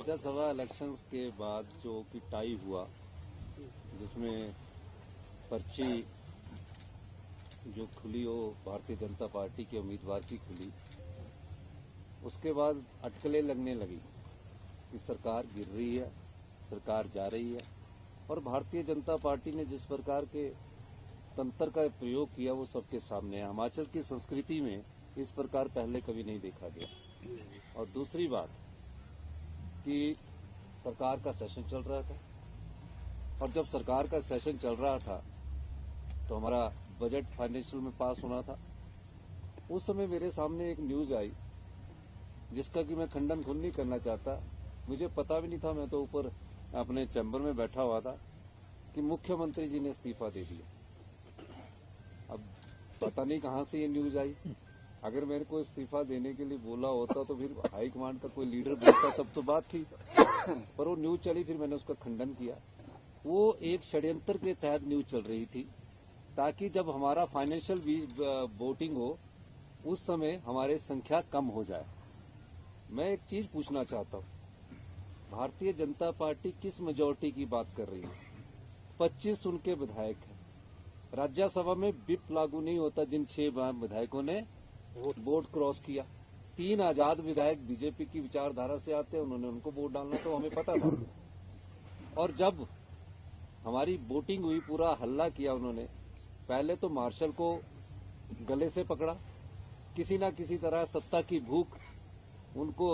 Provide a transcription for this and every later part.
Rajya Sabha elections के बाद जो कि टाई हुआ, जिसमें पर्ची जो खुली वो भारतीय जनता पार्टी के उम्मीदवार की खुली, उसके बाद अटकलें लगने लगी कि सरकार गिर रही है, सरकार जा रही है। और भारतीय जनता पार्टी ने जिस प्रकार के तंत्र का प्रयोग किया वो सबके सामने है। हिमाचल की संस्कृति में इस प्रकार पहले कभी नहीं देखा गया। और दूसरी बात कि सरकार का सेशन चल रहा था, और जब सरकार का सेशन चल रहा था तो हमारा बजट फाइनेंशियल में पास होना था। उस समय मेरे सामने एक न्यूज आई जिसका कि मैं खंडन खुद नहीं करना चाहता, मुझे पता भी नहीं था, मैं तो ऊपर अपने चैम्बर में बैठा हुआ था, कि मुख्यमंत्री जी ने इस्तीफा दे दिया। अब पता नहीं कहां से ये न्यूज आई। अगर मेरे को इस्तीफा देने के लिए बोला होता तो फिर हाईकमांड का कोई लीडर बोलता तब तो बात थी, पर वो न्यूज चली, फिर मैंने उसका खंडन किया। वो एक षड्यंत्र के तहत न्यूज चल रही थी ताकि जब हमारा फाइनेंशियल वोटिंग हो उस समय हमारे संख्या कम हो जाए। मैं एक चीज पूछना चाहता हूं, भारतीय जनता पार्टी किस मेजोरिटी की बात कर रही है? 25 उनके विधायक हैं। राज्यसभा में विप लागू नहीं होता जिन 6 विधायकों ने वोट क्रॉस किया। 3 आजाद विधायक बीजेपी की विचारधारा से आते हैं, उन्होंने उनको वोट डालना तो हमें पता था। और जब हमारी वोटिंग हुई, पूरा हल्ला किया उन्होंने। पहले तो मार्शल को गले से पकड़ा, किसी न किसी तरह सत्ता की भूख उनको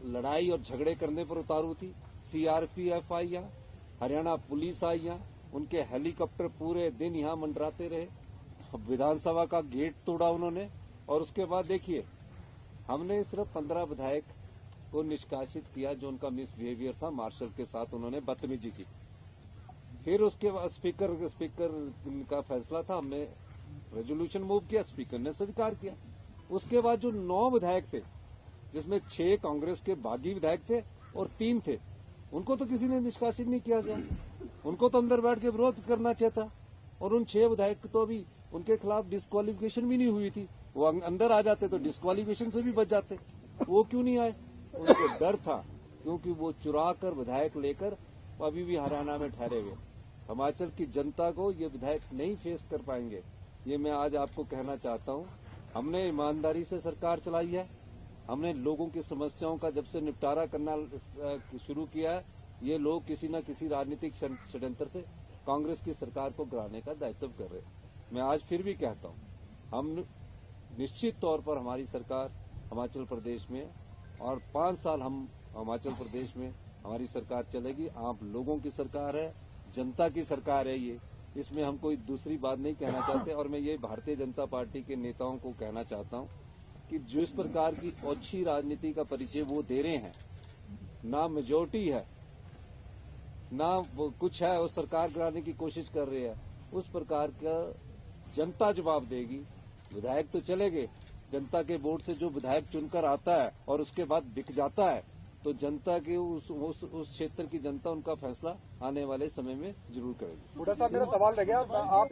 लड़ाई और झगड़े करने पर उतारू थी। सीआरपीएफ आई यहाँ, हरियाणा पुलिस आई यहाँ, उनके हेलीकॉप्टर पूरे दिन यहाँ मंडराते रहे। विधानसभा का गेट तोड़ा उन्होंने। और उसके बाद देखिए, हमने सिर्फ 15 विधायक को निष्कासित किया जो उनका मिसबिहेवियर था, मार्शल के साथ उन्होंने बदतमीजी की। फिर उसके बाद स्पीकर का फैसला था, हमने रेजोल्यूशन मूव किया, स्पीकर ने स्वीकार किया। उसके बाद जो 9 विधायक थे, जिसमें 6 कांग्रेस के बागी विधायक थे और 3 थे, उनको तो किसी ने निष्कासित नहीं किया गया। उनको तो अंदर बैठ के विरोध करना चाहिए था। और उन 6 विधायक तो अभी उनके खिलाफ डिस्क्वालिफिकेशन भी नहीं हुई थी, वो अंदर आ जाते तो डिस्क्वालिफिकेशन से भी बच जाते। वो क्यों नहीं आए? उनको डर था, क्योंकि वो चुरा कर विधायक लेकर अभी भी हरियाणा में ठहरे हुए। हिमाचल की जनता को ये विधायक नहीं फेस कर पाएंगे, ये मैं आज आपको कहना चाहता हूँ। हमने ईमानदारी से सरकार चलाई है, हमने लोगों की समस्याओं का जब से निपटारा करना शुरू किया है, ये लोग किसी न किसी राजनीतिक षड्यंत्र से कांग्रेस की सरकार को गिराने का दायित्व कर रहे हैं। मैं आज फिर भी कहता हूँ, हम निश्चित तौर पर हमारी सरकार हिमाचल प्रदेश में, और 5 साल हम हिमाचल प्रदेश में हमारी सरकार चलेगी। आप लोगों की सरकार है, जनता की सरकार है ये, इसमें हम कोई दूसरी बात नहीं कहना चाहते। और मैं ये भारतीय जनता पार्टी के नेताओं को कहना चाहता हूँ कि जिस प्रकार की ओछी राजनीति का परिचय वो दे रहे हैं, ना मेजोरिटी है ना वो कुछ है, वो सरकार गिराने की कोशिश कर रहे हैं, उस प्रकार का जनता जवाब देगी। विधायक तो चले गए, जनता के वोट से जो विधायक चुनकर आता है और उसके बाद बिक जाता है, तो जनता के उस क्षेत्र की जनता उनका फैसला आने वाले समय में जरूर करेगी। बूढ़ा साहब, मेरा सवाल रह गया, आप